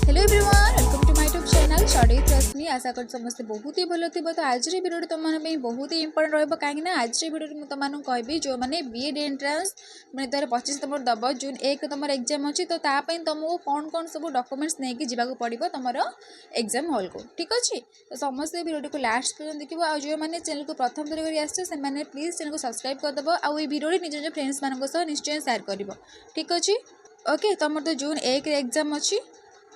Hello everyone, welcome to my YouTube channel study trust me. आशा कर समस्त बहुत ही भल थी। तो आज भिडियो तुम बहुत ही इंपोर्टेंट रहा कहीं आज भिडियो तुमको कहबी जो मैंने बीएड एंट्रांस मैंने 2025 तुम दब जून 1 तुम एग्जाम अच्छी तो तुमको कौन कौन सब डॉक्यूमेंट्स नहीं जावाक पड़ो तुम एग्जाम हॉल को। ठीक अच्छे तो समस्त भिडियो को लास्ट पर्यटन देखो। आ जो मैंने चैनल को प्रथम थर कर प्लीज चैनल को सब्सक्राइब करदेव। आउ भिडियो निज निज फ्रेंड्स मान निश्चय सेयार कर। ठीक अच्छे ओके तुम तो जून 1 एग्जाम अच्छी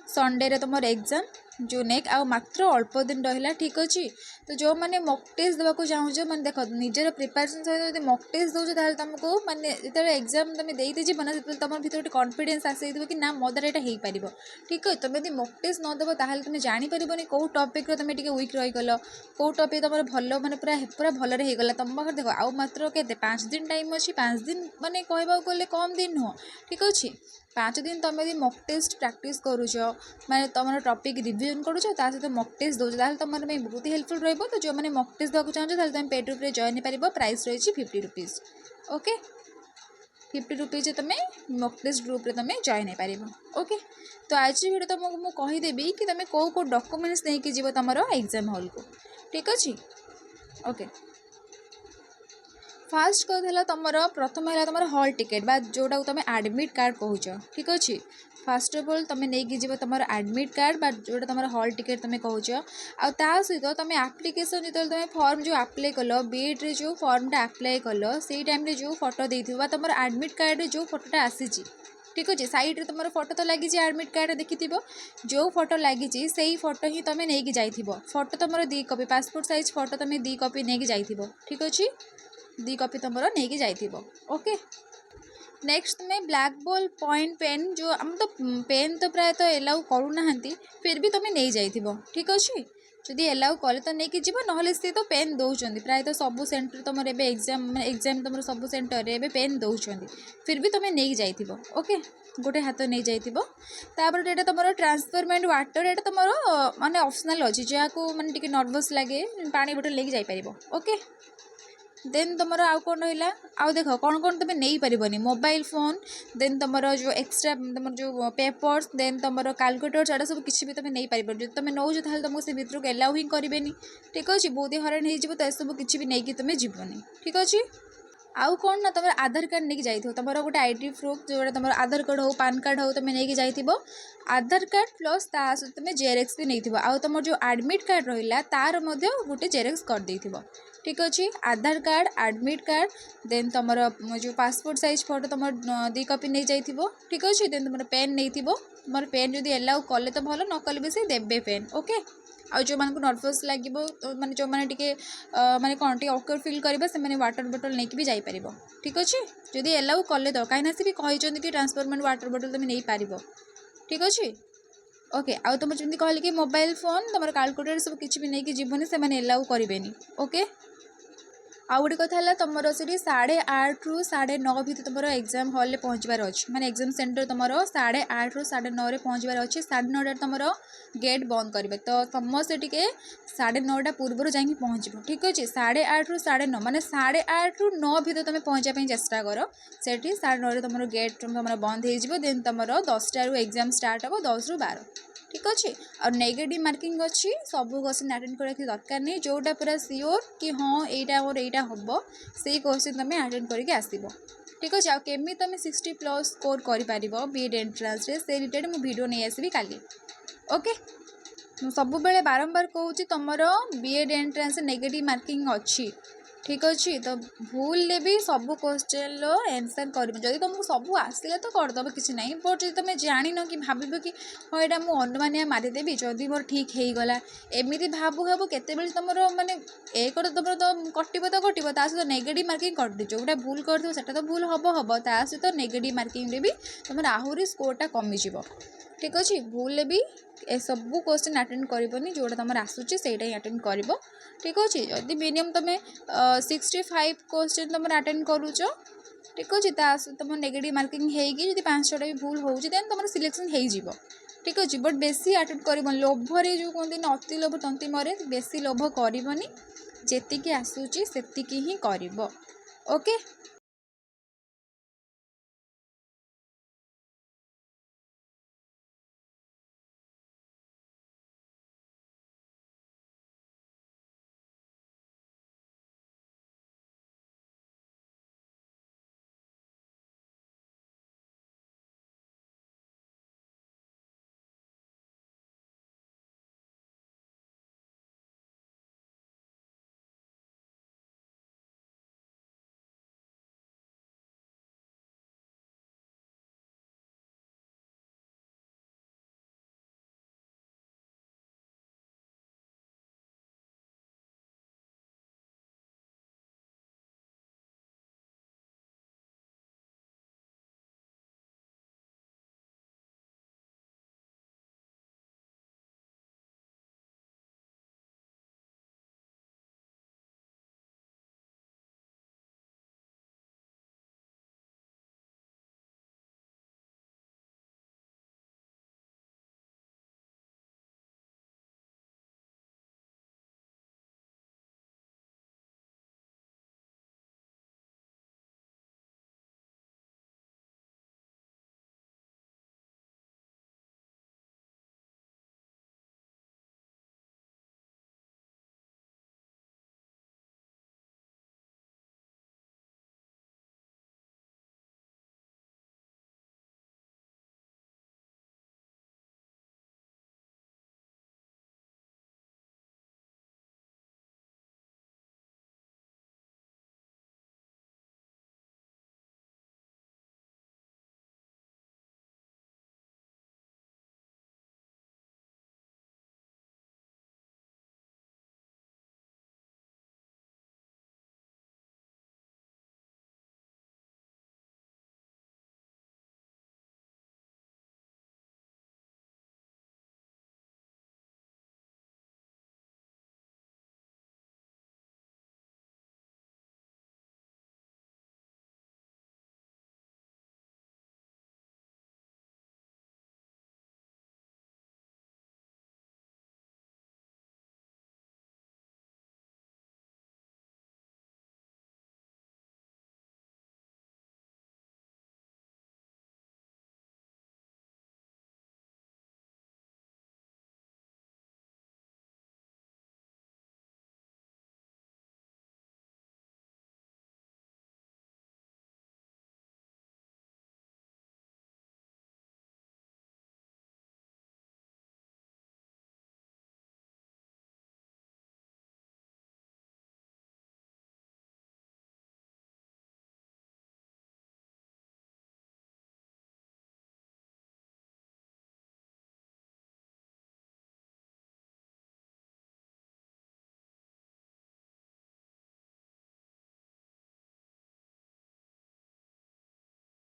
संडे रे तुम एग्जाम जून 1 आ मात्र अल्प दिन रहा। ठीक अच्छे तो जो मैंने मक टेस्ट देवाक चाहूँ मैंने देख निजर प्रिपेरेसन सहित जो मक टेस्ट दौर ताल तुमको मैंने जो एग्जाम तुम देती जीव ना तुम भर गोटे कॉन्फिडेंस आसी कि ना मो द्वारा यहाँ हो पार। ठीक है तुम यदि मक टेस्ट नदेव ताल तुम जापर कौ टपिक तुम वीक रहीगल कौ टपिक तुम भल मैंने पूरा पूरा भलरे होगला तुम पाखे देख आउ मात्र के 5 दिन टाइम अच्छी 5 दिन माने कहवाक गले कम दिन नुह। ठीक अच्छे 5 दिन तुम यदि मक टेस्ट प्रैक्टिस करुच मैंने तुम टॉपिक रिवीजन करुच सहित मक टेस्ट दौर ताल तुम बहुत ही हेल्पफुल रही। तो जो मैंने मक टेस्ट देवाक चाहूँ तुम पेड ग्रुप जॉइन पार। प्राइस रही 50 रुपीज। ओके 50 रुपीज तुम मक टेस्ट ग्रुप रे तुम जॉइन हो पार। ओके तो आज भिडियो तुमको मुझे कहीदेवी कि तुम कौ कौ डॉक्यूमेंट्स नहीं जीव तुम एग्जाम हॉल को। ठीक अच्छे ओके फास्ट कहला तुम प्रथम है तुम हॉल टिकेट बा जोटा तुम एडमिट कार्ड कहूच। ठीक अच्छे फास्ट अफ ऑल तुम नहीं जीव तुम एडमिट कार्ड बा जोटा तुम हॉल टिकेट तुम कहूच। आ सहित तुम एप्लिकेशन जो तुम फॉर्म जो अप्लाई कल बीएड रे जो फॉर्मटा अप्लाई कल से टाइम जो फोटो देथिबा तुम एडमिट कार्ड जो फोटोटा आसी। ठीक अच्छे सैड्रे तुम फोटो तो लगी एडमिट कार्ड देखी जो फोटो लगी से फोटो ही तुम नहीं जाइथिबो। फोटो तुम 2 कॉपी पासपोर्ट साइज फोटो तुम 2 कॉपी नहीं जाइथिबो। ठीक अच्छे 2 कॉपी तुम नहीं जाइथिबो। ओके नेक्स्ट तुम्हें ब्लैक बॉल पॉइंट पेन जो हम तो पेन तो प्राय तो एलाउ करूना फिर भी तुम्हें नहीं जाइथिबो। ठीक अच्छे जदि एलाउ कले तो नहीं जीव ना सी तो पेन दौरान प्राय तो सब सेंटर तुम एग्जाम तुम सब सेंटर रे पेन दौरान फिर भी तुम्हें नहीं जाइथिबो। ओके गोटे हाथ नहीं जाइथिबो। तापर एटा तुम ट्रांसफरमेंट वाटर एटा तुम माने ऑप्शनल अच्छी जहाँ मैंने टिके नर्वस लगे पानी बोतल लेके जाई परिबो। ओके देन तुम आउ कौन रहा आउ देख कौन कौन तुम नहीं पारबनी मोबाइल फोन देन तुम जो एक्सट्रा तुम जो पेपर्स देन तुम कैलकुलेटर चाटा सब किसी भी तुम नहीं पार जो तुम नौ तुमको से भितर एलाउ ही करेनि। ठीक अच्छे बहुत ही हरान हो तो सब किसी भी नहीं तुम जीवनी। ठीक अच्छे आउ कौन ना तुम आधार कार्ड नहीं जाइए तुम गोटे आईडी प्रूफ जो तुम आधार कार्ड हो पान कार्ड हो तुम नहीं जाइए आधार कार्ड प्लस तुम जेरेक्स भी नहीं आउ तुम जो एडमिट कार्ड रहा तार गोटे जेरेक्स कर देथिबो। ठीक अच्छे आधार कार्ड एडमिट कार्ड देन तुम जो पासपोर्ट साइज फोटो तुम 2 कॉपी नहीं जाइए। ठीक अच्छे देन तुम पेन नहीं तुम पेन जब एलाउ कले तो भल न कले भी से देवे पेन। ओके आ जो मान को नर्वस लगे माने जो मैंने टिके माने कौन टी ऑकवर्ड फील करबा से माने वाटर बोतल नहीं भी जाई परिबो। ठीक अच्छे जदि एलाउ कले तो कहीं से भी कही कि ट्रांसफरमेंट वाटर बोतल तुम नहीं पार। ठीक अच्छे ओके आउ तुम जमी कहली कि मोबाइल फोन तुम कैलकुलेटर सब किसी भी नहीं जीवनी से एलाउ करेनि। ओके आउ गोटे कथा तुम से 8:30 रू 9:30 भितर तुम एग्जाम हॉल पहुँचबार अच्छे माने एग्जाम सेंटर तुम 8:30 रू 9:30 पहुँचबार अच्छे 9:30 तुम गेट बंद करेंगे तो समस्ते टे 9:30 पूर्व जा पहुँच। ठीक अच्छे 8:30 रू 9:30 माने 8:30 रू 9 भितर तुम पहुँचापी चेष्टा कर से 9:30 तुम गेट तुम बंद हो देन तुम 10टा रू एग्जाम स्टार्ट हम 10 रू 12। ठीक अच्छे और नेगेटिव मार्किंग अच्छी सब क्वेश्चन अटेंड करने दरकार नहीं जोटा पूरा सियोर कि हाँ यहाँ और यहाँ हम से क्वेश्चन तुम अटेंड करके आसब। ठीक अच्छे आमी तुम 60+ स्कोर कर बीएड एंट्रांस से रिलेटेड मुझे वीडियो नहीं आसबि काली। ओके सब बेले बारंबार कहूँ तुम बीएड एंट्रांस नेगेटिव मार्किंग अच्छी। ठीक अच्छे तो भूल भी सब क्वेश्चन आंसर कर जब तुमको सब आसला तो करदेव किसी ना बट जो तुम जान कि भाव कि हाँ यहाँ मुझे अनुमानिया मारिदेवी जदि मोर ठीक हो गला एमती भावु भावु केत तुम माने एक तुम तो कटो तो कटो सहित नेगेटिव मार्किंग कट जोटा भूल कर तो भूल हम सहित नेगेटिव मार्किंग भी तुम आहरी स्कोरटा कमिज। ठीक अच्छे भूल भी ए सब क्वेश्चन अटेंड करनी जोटा तुम आसूँ से अटेंड कर। ठीक अच्छे जदि मिनिमम तुम 65 क्वेश्चन तुम अटेंड करुच। ठीक अच्छे तुम नेगेटिव मार्किंग होगी 5-6टा भी भूल हो तुम सिलेक्शन हो। ठीक अच्छे बट बेसी अटेंड कर लोभरे जो कहते अति लोभ तंती मरे बेसी लोभ करनी जी आसूँ से ही कर। ओके